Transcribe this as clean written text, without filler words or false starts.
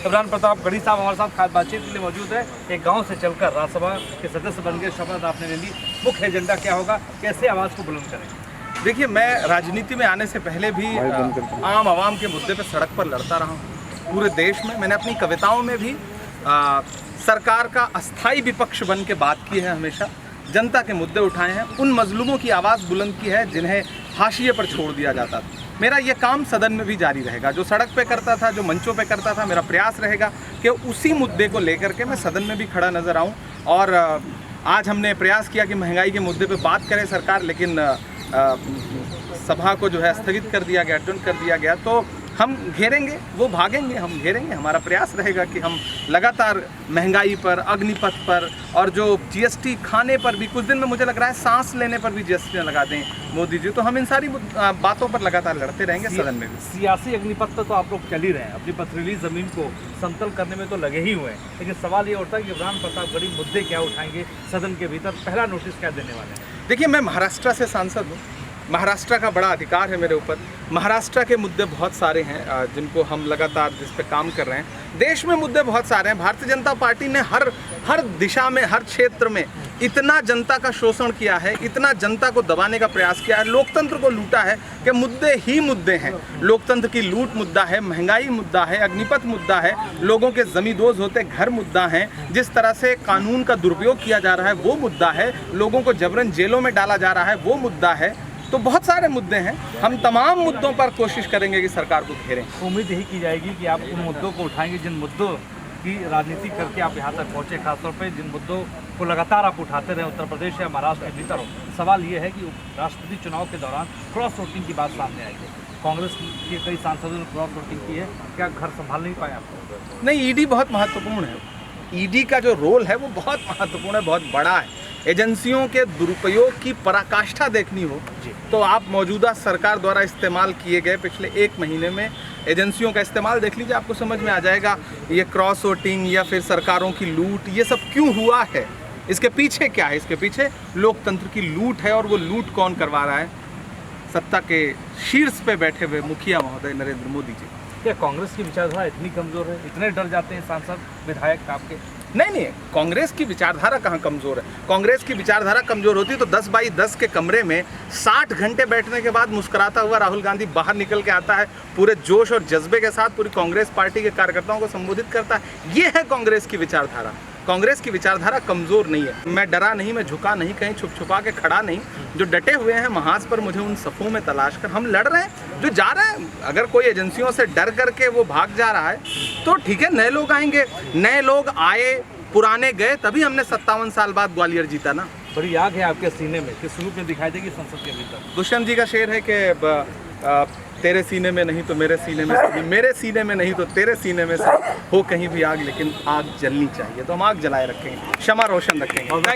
इमरान प्रताप गढ़ी साहब हमारे साथ खास बातचीत के लिए मौजूद है। एक गांव से चलकर राज्यसभा के सदस्य बन गए, शपथ आपने ले ली, मुख्य एजेंडा क्या होगा, कैसे आवाज़ को बुलंद करेंगे? देखिए, मैं राजनीति में आने से पहले भी आम आवाम के मुद्दे पर सड़क पर लड़ता रहा हूँ पूरे देश में। मैंने अपनी कविताओं में भी सरकार का अस्थाई विपक्ष बन के बात की है, हमेशा जनता के मुद्दे उठाए हैं, उन मजलूमों की आवाज़ बुलंद की है जिन्हें हाशिए पर छोड़ दिया जाता था। मेरा ये काम सदन में भी जारी रहेगा, जो सड़क पे करता था, जो मंचों पे करता था। मेरा प्रयास रहेगा कि उसी मुद्दे को लेकर के मैं सदन में भी खड़ा नज़र आऊँ। और आज हमने प्रयास किया कि महंगाई के मुद्दे पे बात करे सरकार, लेकिन सभा को जो है स्थगित कर दिया गया, अटेंड कर दिया गया। तो हम घेरेंगे, वो भागेंगे, हम घेरेंगे। हमारा प्रयास रहेगा कि हम लगातार महंगाई पर, अग्निपथ पर और जो जीएसटी खाने पर भी, कुछ दिन में मुझे लग रहा है सांस लेने पर भी जीएसटी लगा दें मोदी जी। तो हम इन सारी बातों पर लगातार लड़ते रहेंगे सदन में भी। सियासी अग्निपथ तो आप लोग चल ही रहे हैं, अपनी पथरीली ज़मीन को समतल करने में तो लगे ही हुए हैं, लेकिन सवाल ये उठता है कि इमरान प्रतापगढ़ी मुद्दे क्या उठाएंगे सदन के भीतर, पहला नोटिस क्या देने वाले हैं? देखिए, मैं महाराष्ट्र से सांसद हूँ, महाराष्ट्र का बड़ा अधिकार है मेरे ऊपर। महाराष्ट्र के मुद्दे बहुत सारे हैं जिनको हम लगातार जिस पे काम कर रहे हैं। देश में मुद्दे बहुत सारे हैं। भारतीय जनता पार्टी ने हर दिशा में, हर क्षेत्र में इतना जनता का शोषण किया है, इतना जनता को दबाने का प्रयास किया है, लोकतंत्र को लूटा है कि मुद्दे ही मुद्दे हैं। लोकतंत्र की लूट मुद्दा है, महंगाई मुद्दा है, अग्निपथ मुद्दा है, लोगों के जमींदोज होते घर मुद्दा है, जिस तरह से कानून का दुरुपयोग किया जा रहा है वो मुद्दा है, लोगों को जबरन जेलों में डाला जा रहा है वो मुद्दा है। तो बहुत सारे मुद्दे हैं। हम तमाम मुद्दों पर कोशिश करेंगे कि सरकार को घेरें। उम्मीद यही की जाएगी कि आप उन मुद्दों को उठाएंगे जिन मुद्दों की राजनीति करके आप यहाँ तक पहुँचे, खासतौर पे जिन मुद्दों को लगातार आप उठाते रहे, उत्तर प्रदेश या महाराष्ट्र के भीतर हो। सवाल ये है कि राष्ट्रपति चुनाव के दौरान क्रॉस वोटिंग की बात सामने आएगी। कांग्रेस के कई सांसदों ने क्रॉस वोटिंग की है, क्या घर संभाल नहीं पाए आप? नहीं, ईडी बहुत महत्वपूर्ण है। ईडी का जो रोल है वो बहुत महत्वपूर्ण है, बहुत बड़ा है। एजेंसियों के दुरुपयोग की पराकाष्ठा देखनी हो तो आप मौजूदा सरकार द्वारा इस्तेमाल किए गए पिछले 1 महीने में एजेंसियों का इस्तेमाल देख लीजिए, आपको समझ में आ जाएगा ये क्रॉस वोटिंग या फिर सरकारों की लूट, ये सब क्यों हुआ है, इसके पीछे क्या है। इसके पीछे लोकतंत्र की लूट है। और वो लूट कौन करवा रहा है? सत्ता के शीर्ष पे बैठे हुए मुखिया महोदय नरेंद्र मोदी जी। क्या कांग्रेस की विचारधारा इतनी कमज़ोर है, इतने डर जाते हैं सांसद विधायक आपके? नहीं, कांग्रेस की विचारधारा कहाँ कमज़ोर है। कांग्रेस की विचारधारा कमज़ोर होती तो 10 बाई 10 के कमरे में 60 घंटे बैठने के बाद मुस्कुराता हुआ राहुल गांधी बाहर निकल के आता है, पूरे जोश और जज्बे के साथ पूरी कांग्रेस पार्टी के कार्यकर्ताओं को संबोधित करता है। ये है कांग्रेस की विचारधारा। कांग्रेस की विचारधारा कमज़ोर नहीं है। मैं डरा नहीं, मैं झुका नहीं, कहीं छुप छुपा के खड़ा नहीं। जो डटे हुए हैं महाज पर, मुझे उन सफ़ों में तलाश कर हम लड़ रहे हैं। जो जा रहे हैं, अगर कोई एजेंसियों से डर करके वो भाग जा रहा है तो ठीक है, नए लोग आएंगे। नए लोग आए, पुराने गए, तभी हमने 57 साल बाद ग्वालियर जीता ना। बड़ी आग है आपके सीने में, किस रूप में दिखाई देगी संसद के भीतर? दुष्यंत जी का शेर है कि तेरे सीने में नहीं तो मेरे सीने में से, मेरे सीने में नहीं तो तेरे सीने में से हो कहीं भी आग, लेकिन आग जलनी चाहिए। तो हम आग जलाए रखेंगे, क्षमा रोशन रखेंगे। Thank you.